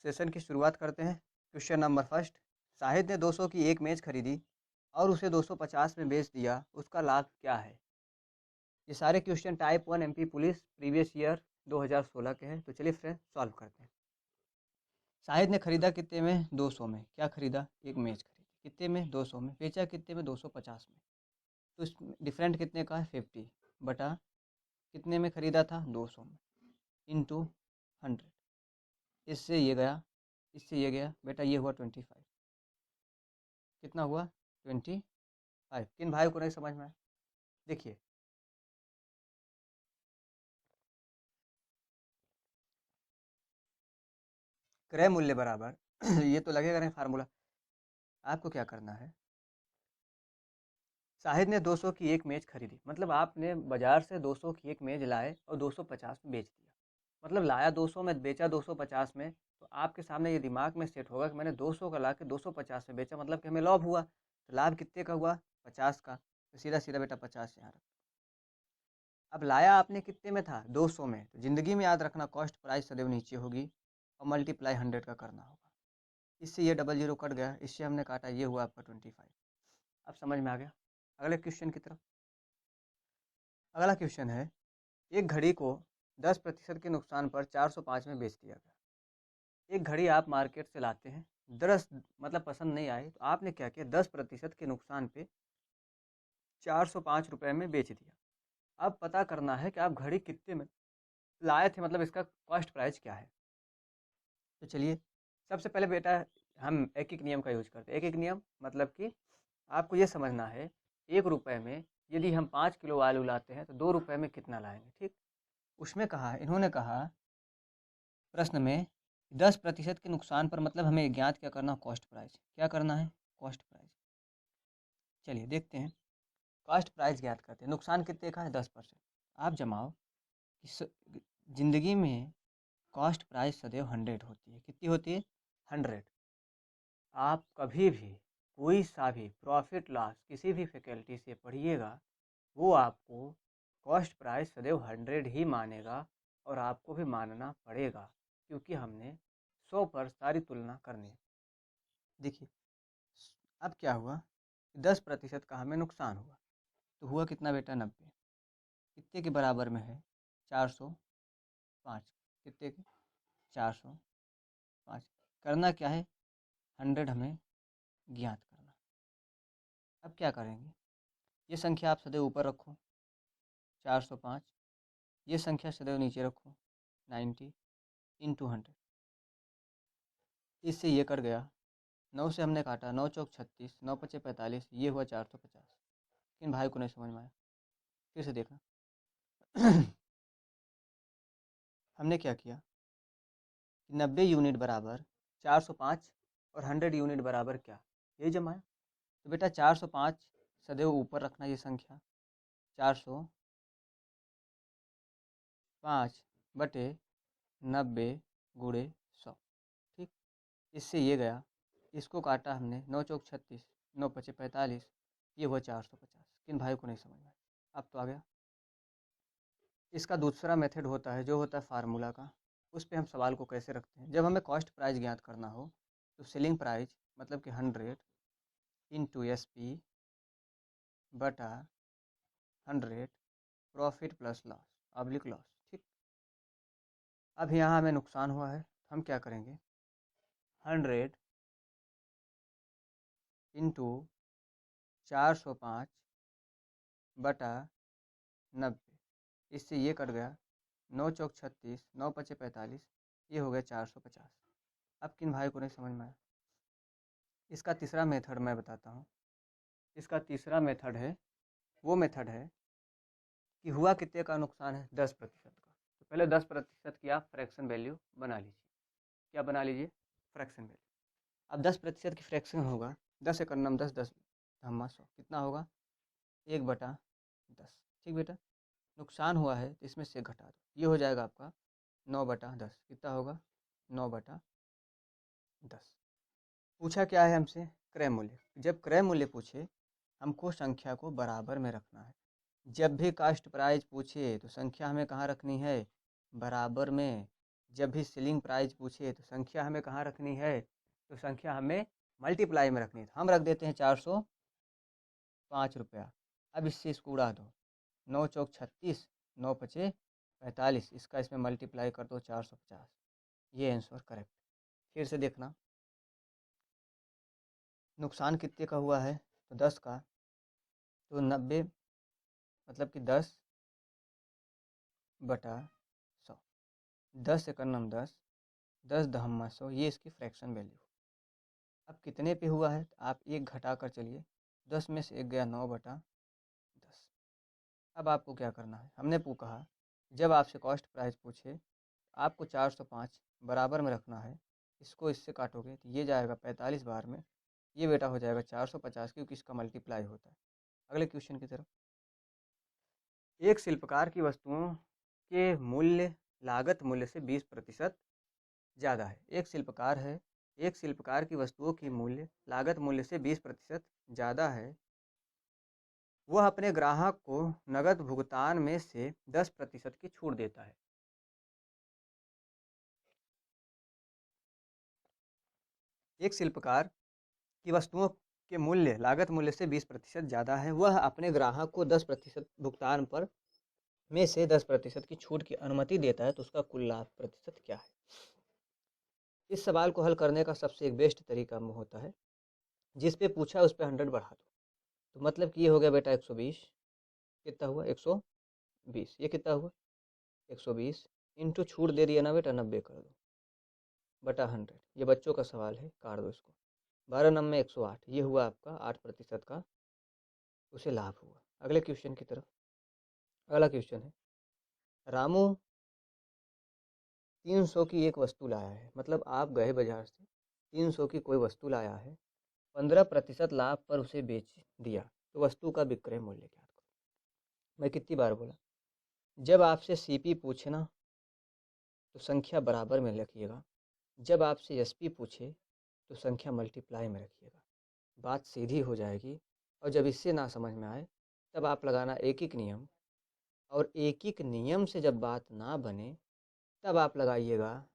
Session की शुरुआत करते हैं। क्वेश्चन नंबर फर्स्ट, शाहिद ने 200 की एक मेज खरीदी और उसे 250 में बेच दिया, उसका लाभ क्या है? ये सारे question type 1 MP police previous year 2016 के हैं। तो चलिए फ्रेंड सॉल्व करते हैं। शाहिद ने खरीदा कितने में? 200 में। क्या खरीदा? एक मेज खरीदी। कितने में? 200 में। बेचा कितने में? 250 में। तो इस डिफरेंट कितने का है? 50 बटा कितने में खरीदा था? 200 में, इंटू 100। इससे ये गया, इससे ये गया बेटा, ये हुआ 25। कितना हुआ? 25। किन भाई को नहीं समझ में आया? देखिए, क्रय मूल्य बराबर ये तो लगेगा नहीं फार्मूला। आपको क्या करना है, शाहिद ने 200 की एक मेज खरीदी, मतलब आपने बाजार से 200 की एक मेज लाए और 250 में बेच दिया। मतलब लाया 200 में, बेचा 250 में। तो आपके सामने ये दिमाग में सेट होगा कि मैंने 200 का ला के 250 में बेचा, मतलब कि हमें लाभ हुआ। तो लाभ कितने का हुआ? 50 का। तो सीधा सीधा बेटा 50 यहाँ रख। अब लाया आपने कितने में था? 200 में। तो जिंदगी में याद रखना, कॉस्ट प्राइस सदैव नीचे होगी और मल्टीप्लाई 100 का करना होगा। इससे ये डबल जीरो कट गया, इससे हमने काटा, ये हुआ आपका 25। अब समझ में आ गया? अगले क्वेश्चन की तरफ। अगला क्वेश्चन है, एक घड़ी को 10% के नुकसान पर 405 में बेच दिया गया। एक घड़ी आप मार्केट से लाते हैं, 10 मतलब पसंद नहीं आई, तो आपने क्या किया? 10% के नुकसान पे 405 रुपये में बेच दिया। अब पता करना है कि आप घड़ी कितने में लाए थे, मतलब इसका कॉस्ट प्राइस क्या है। तो चलिए, सबसे पहले बेटा हम एक एक नियम का यूज करते हैं। एक एक नियम मतलब कि आपको ये समझना है, 1 रुपये में यदि हम 5 किलो आलू लाते हैं तो 2 रुपये में कितना लाएंगे। ठीक, उसमें कहा है, इन्होंने कहा प्रश्न में 10% के नुकसान पर, मतलब हमें ज्ञात क्या करना? Cost price. क्या करना है? Cost price. चलिए देखते हैं, कॉस्ट प्राइस ज्ञात करते हैं। नुकसान कितने का है? 10%। आप जमाओ कि जिंदगी में कॉस्ट प्राइस सदैव 100 होती है। कितनी होती है? 100। आप कभी भी कोई सा भी प्रॉफिट लॉस किसी भी फैकल्टी से पढ़िएगा, वो आपको कॉस्ट प्राइस सदैव 100 ही मानेगा, और आपको भी मानना पड़ेगा, क्योंकि हमने 100 पर सारी तुलना करनी है। देखिए, अब क्या हुआ, 10% का हमें नुकसान हुआ, तो हुआ कितना बेटा? 90। कितने के बराबर में है? 405। कितने के? 405। करना क्या है? 100 हमें ज्ञात करना। अब क्या करेंगे, ये संख्या आप सदैव ऊपर रखो 405, ये संख्या सदैव नीचे रखो 90 इंटू 100। इससे ये कट गया, 9 से हमने काटा, 9 चौक 36, 9 पचे 45, ये हुआ 450। किन भाई को नहीं समझ में आया? फिर से देखना हमने क्या किया, 90 यूनिट बराबर 405 और 100 यूनिट बराबर क्या? यही जमाया। तो बेटा 405 सदैव ऊपर रखना, ये संख्या 405 बटे 90 गुणे 100। ठीक, इससे ये गया, इसको काटा हमने, 9 चौक 36, 9 पचे 45, ये हुआ 450। किन भाई को नहीं समझ में? अब तो आ गया। इसका दूसरा मेथड होता है, जो होता है फार्मूला का। उस पर हम सवाल को कैसे रखते हैं, जब हमें कॉस्ट प्राइस ज्ञात करना हो तो सेलिंग प्राइस मतलब कि 100 इंटू एस पी बटा 100 profit plus loss oblique loss. ठीक, अब यहाँ हमें नुकसान हुआ है, हम क्या करेंगे, 100 इंटू 405 बटा 90, इससे ये कट गया, 9 चौक 36, 9 पचे 45, ये हो गया 450। अब किन भाई को नहीं समझ में आया? इसका तीसरा मेथड मैं बताता हूँ। इसका तीसरा मेथड है, वो मेथड है कि हुआ कितने का नुकसान है? 10% का। तो पहले 10% की आप फ्रैक्शन वैल्यू बना लीजिए। क्या बना लीजिए? Fraction value. अब 10% की फ्रैक्शन होगा, 10 एकड़ नम 10, 10 धम्मा 100, कितना होगा? 1/10। ठीक बेटा, नुकसान हुआ है तो इसमें से घटा दो, ये हो जाएगा आपका 9/10। कितना होगा? 9/10। पूछा क्या है हमसे? क्रय मूल्य। जब क्रय मूल्य पूछे, हमको संख्या को बराबर में रखना है। जब भी कास्ट प्राइस पूछे तो संख्या हमें कहाँ रखनी है? बराबर में। जब भी सेलिंग प्राइस पूछे तो संख्या हमें कहाँ रखनी है, तो संख्या हमें मल्टीप्लाई में रखनी है। हम रख देते हैं 405 रुपया। अब इससे इसको उड़ा दो, 9 चौक 36, 9 पचे 45, इसका इसमें मल्टीप्लाई कर दो 450। ये आंसर करेक्ट। फिर से देखना, नुकसान कितने का हुआ है, तो 10 का, तो 90 मतलब कि 10/100, 10 एकम 10, 10 दहम्मा 100, ये इसकी फ्रैक्शन वैल्यू। अब कितने पे हुआ है, तो आप एक घटा कर चलिए, 10 में से एक गया 9/10। अब आपको क्या करना है, हमने कहा जब आपसे कॉस्ट प्राइस पूछे आपको 405 बराबर में रखना है। इसको इससे काटोगे तो ये जाएगा 45 बार में, ये बेटा हो जाएगा 450, क्योंकि इसका मल्टीप्लाई होता है। अगले क्वेश्चन की तरफ। एक शिल्पकार की वस्तुओं के मूल्य लागत मूल्य से 20% ज़्यादा है। एक शिल्पकार की वस्तुओं की मूल्य लागत मूल्य से 20% ज़्यादा है। वह अपने ग्राहक को नगद भुगतान में से 10% की छूट देता है। एक शिल्पकार की वस्तुओं के मूल्य लागत मूल्य से 20% ज़्यादा है। वह अपने ग्राहक को 10% भुगतान पर में से 10% की छूट की अनुमति देता है, तो उसका कुल लाभ प्रतिशत क्या है। इस सवाल को हल करने का सबसे एक बेस्ट तरीका होता है, जिस पे पूछा उस पे 100 बढ़ा दो। तो मतलब कि ये हो गया बेटा 120, कितना हुआ 120, ये कितना हुआ 120 इंटू छूट दे दिया ना बेटा 90 कर दो बटा 100। ये बच्चों का सवाल है, काट दो इसको। 12 9 108, ये हुआ आपका 8% का उसे लाभ हुआ। अगले क्वेश्चन की तरफ। अगला क्वेश्चन है, रामू 300 की एक वस्तु लाया है। मतलब आप गए बाजार से 300 की कोई वस्तु लाया है, 15% लाभ पर उसे बेच दिया, तो वस्तु का विक्रय मूल्य क्या करो। मैं कितनी बार बोला, जब आपसे सीपी पूछे ना तो संख्या बराबर में रखिएगा, जब आपसे एसपी पूछे तो संख्या मल्टीप्लाई में रखिएगा, बात सीधी हो जाएगी। और जब इससे ना समझ में आए तब आप लगाना एक एक नियम, और एक एक नियम से जब बात ना बने तब आप लगाइएगा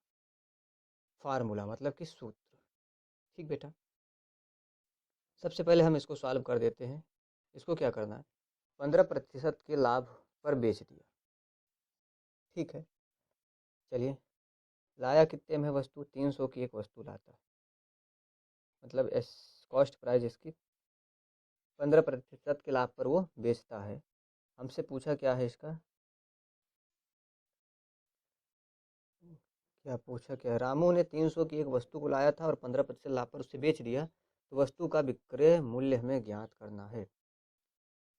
फार्मूला, मतलब कि सूत्र। ठीक बेटा, सबसे पहले हम इसको सॉल्व कर देते हैं। इसको क्या करना है, 15% के लाभ पर बेच दिया। ठीक है, चलिए, लाया कितने में वस्तु, 300 की एक वस्तु लाता है, मतलब कॉस्ट प्राइस इसकी 15% के लाभ पर वो बेचता है। हमसे पूछा क्या है इसका, क्या पूछा, क्या रामू ने 300 की एक वस्तु को लाया था और 15% लाभ पर उसे बेच दिया, तो वस्तु का विक्रय मूल्य हमें ज्ञात करना है।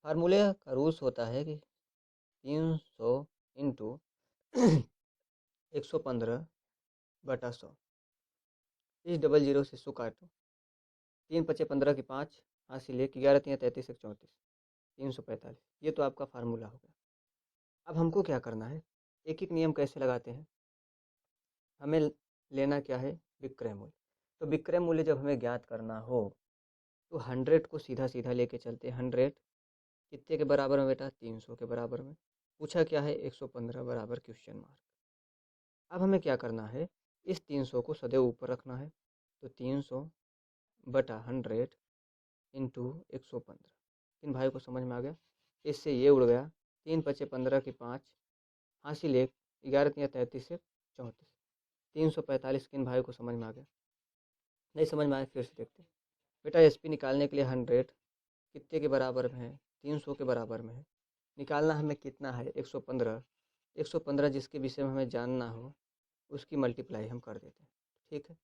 फार्मूले का रूल्स होता है कि 300 इंटू 115/100, इस डबल जीरो से इसको काटो, 3 पचे 15 की 5, हासिल 1, 11 3 33 34, 345। ये तो आपका फार्मूला हो गया। अब हमको क्या करना है, एक एक नियम कैसे लगाते हैं, हमें लेना क्या है, विक्रय मूल्य। तो विक्रय मूल्य जब हमें ज्ञात करना हो तो 100 को सीधा सीधा लेके चलते हैं। 100 कितने के बराबर में बेटा, 300 के बराबर में। पूछा क्या है, 115 बराबर क्वेश्चन मार्क। अब हमें क्या करना है, इस 300 को सदैव ऊपर रखना है, तो 300/100 इंटू 115। इन भाई को समझ में आ गया, इससे ये उड़ गया, 3 पचे 15 की 5, हासिल 1, 11 3 33 से 34, 345। किन भाई को समझ में आ गया, नहीं समझ में आया फिर से देखते हैं। बेटा एसपी निकालने के लिए 100 कितने के बराबर में है, 300 के बराबर में है। निकालना हमें कितना है, 115। 115 जिसके विषय में हमें जानना हो उसकी मल्टीप्लाई हम कर देते हैं। ठीक है,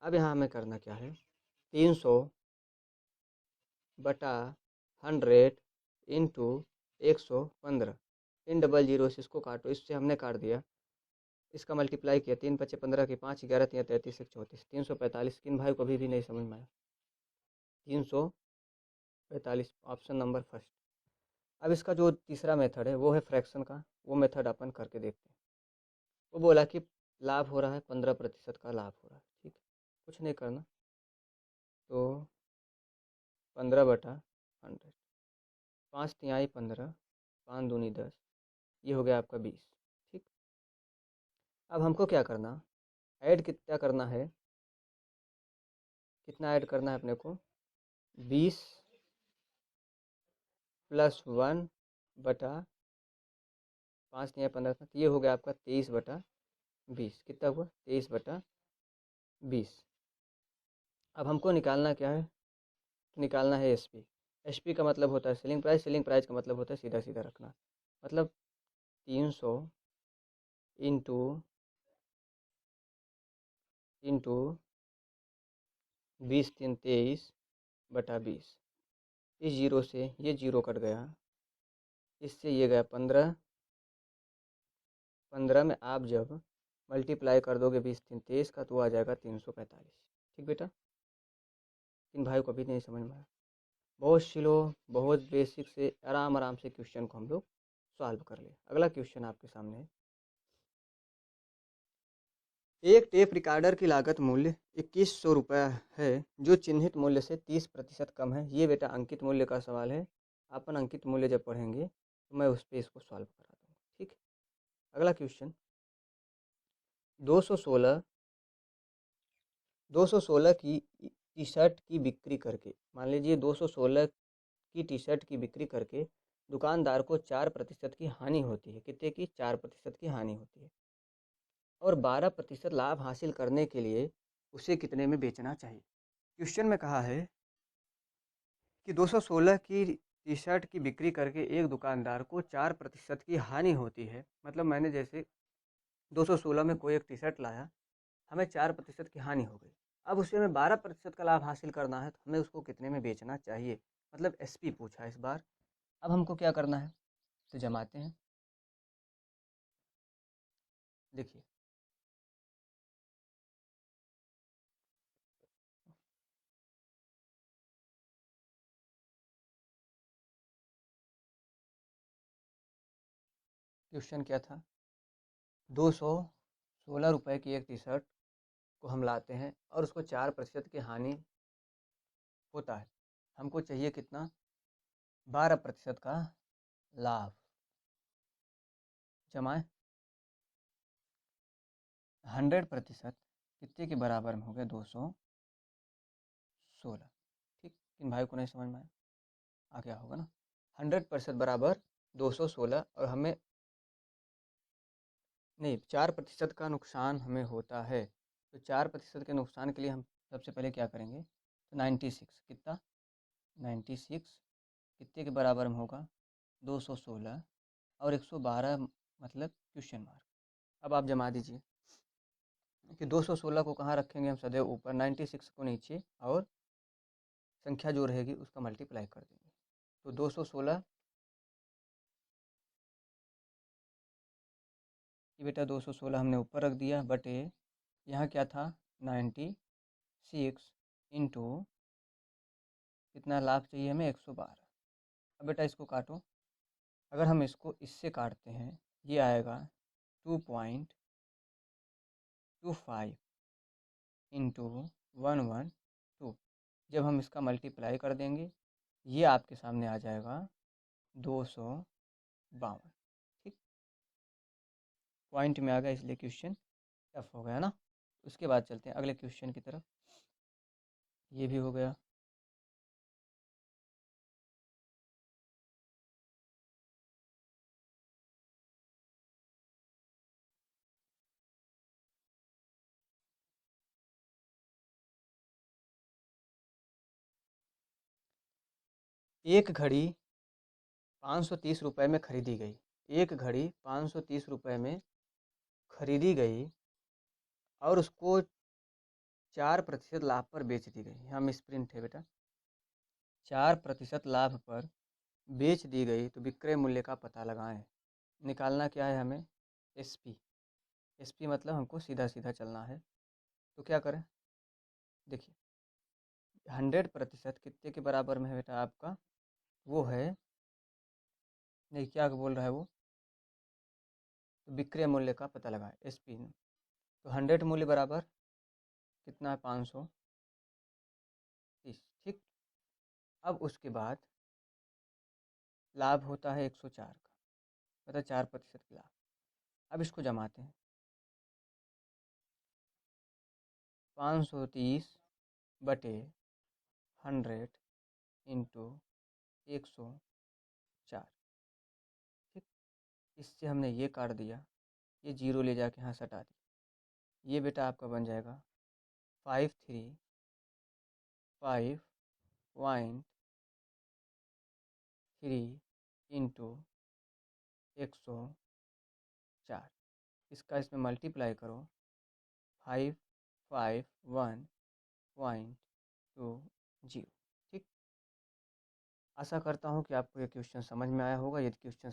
अब यहाँ हमें करना क्या है, 300/100 इंटू 115, इन डबल जीरो से इसको काटो, इससे हमने काट दिया, इसका मल्टीप्लाई किया, 3 पचे 15 की 5, 11 3 33 से 34, 345। किन भाई को अभी भी नहीं समझ में आया, 345 ऑप्शन नंबर फर्स्ट। अब इसका जो तीसरा मेथड है वो है फ्रैक्शन का, वो मेथड अपन करके देखते हैं। वो बोला कि लाभ हो रहा है, 15% का लाभ हो रहा है। ठीक है, कुछ नहीं करना, तो 15/100, 5 तिहाई 15, 5 दूनी 10, ये हो गया आपका 20। ठीक, अब हमको क्या करना, ऐड कितना करना है, कितना ऐड करना है अपने को, 20 + 1 बटा 5 नहीं है 15 था, तो ये हो गया आपका 23/20। कितना हुआ, 23/20। अब हमको निकालना क्या है, निकालना है एसपी। एसपी का मतलब होता है सेलिंग प्राइस, सेलिंग प्राइस का मतलब होता है सीधा सीधा रखना, मतलब 300 इंटू 20 3 23/20। इस जीरो से ये जीरो कट गया, इससे ये गया 15। 15 में आप जब मल्टीप्लाई कर दोगे 20 3 23 का, तो आ जाएगा 345। ठीक बेटा, इन भाई को अभी नहीं समझ में आया, बहुत स्लो, बहुत बेसिक से आराम आराम से क्वेश्चन को हम लोग सॉल्व कर ले। अगला क्वेश्चन आपके सामने है, एक टेप रिकॉर्डर की लागत मूल्य 2100 रुपया है, जो चिन्हित मूल्य से 30% कम है। ये बेटा अंकित मूल्य का सवाल है, अपन अंकित मूल्य जब पढ़ेंगे तो मैं उस पर इसको सॉल्व करा दूँगा। ठीक, अगला क्वेश्चन, 216 216 की टी शर्ट की बिक्री करके, मान लीजिए 216 की टी शर्ट की बिक्री करके दुकानदार को 4% की हानि होती है। कितने की, 4% की हानि होती है, और 12% लाभ हासिल करने के लिए उसे कितने में बेचना चाहिए। क्वेश्चन में कहा है कि 216 की टी शर्ट की बिक्री करके एक दुकानदार को 4% की हानि होती है। मतलब मैंने जैसे 216 में कोई एक टी शर्ट लाया, हमें 4% की हानि हो गई, अब उसे हमें 12% का लाभ हासिल करना है, तो हमें उसको कितने में बेचना चाहिए, मतलब एसपी पूछा है इस बार। अब हमको क्या करना है, तो जमाते हैं। देखिए, क्वेश्चन क्या था, 216 रुपये की एक टी शर्ट को हम लाते हैं और उसको 4% की हानि होता है, हमको चाहिए कितना, 12% का लाभ। जमाए 100% कितने के बराबर में हो गया, 216। ठीक, इन भाई को नहीं समझ में आया, आ गया होगा ना। 100% बराबर 216, और हमें नहीं, 4% का नुकसान हमें होता है, तो 4% के नुकसान के लिए हम सबसे पहले क्या करेंगे, तो 96, कितना, 96 कितने के बराबर में होगा, 216 और 112, मतलब क्वेश्चन मार्क। अब आप जमा दीजिए कि 216 को कहाँ रखेंगे हम, सदैव ऊपर, 96 को नीचे, और संख्या जो रहेगी उसका मल्टीप्लाई कर देंगे, तो 216 कि बेटा 216 हमने ऊपर रख दिया, बटे यहाँ क्या था, 96 इंटू कितना लाभ चाहिए हमें, 112। अब बेटा इसको काटो, अगर हम इसको इससे काटते हैं, ये आएगा 2.25 इंटू 112। जब हम इसका मल्टीप्लाई कर देंगे, ये आपके सामने आ जाएगा 252। ठीक, पॉइंट में आ गया, इसलिए क्वेश्चन टफ हो गया ना। उसके बाद चलते हैं अगले क्वेश्चन की तरफ, ये भी हो गया। एक घड़ी 530 रुपये में खरीदी गई, एक घड़ी 530 रुपये में खरीदी गई और उसको 4% लाभ पर बेच दी गई। यहाँ मिसप्रिंट है बेटा, 4% लाभ पर बेच दी गई, तो विक्रय मूल्य का पता लगाएं। निकालना क्या है हमें, एसपी। एसपी मतलब हमको सीधा सीधा चलना है, तो क्या करें, देखिए 100% कितने के बराबर में है बेटा आपका, वो है, नहीं क्या बोल रहा है वो, तो विक्रय मूल्य का पता लगाएं एसपी में, तो 100 मूल्य बराबर कितना है, 530। ठीक, अब उसके बाद लाभ होता है 104 का, मतलब 4% की लाभ। अब इसको जमाते हैं, 530/100 इंटू 104। ठीक, इससे हमने ये काट दिया, ये जीरो ले जाके यहाँ सटा दिया। ये बेटा आपका बन जाएगा 535.3 इंटू 104। इसका इसमें मल्टीप्लाई करो, 551.20। ठीक, आशा करता हूँ कि आपको ये क्वेश्चन समझ में आया होगा। यदि क्वेश्चन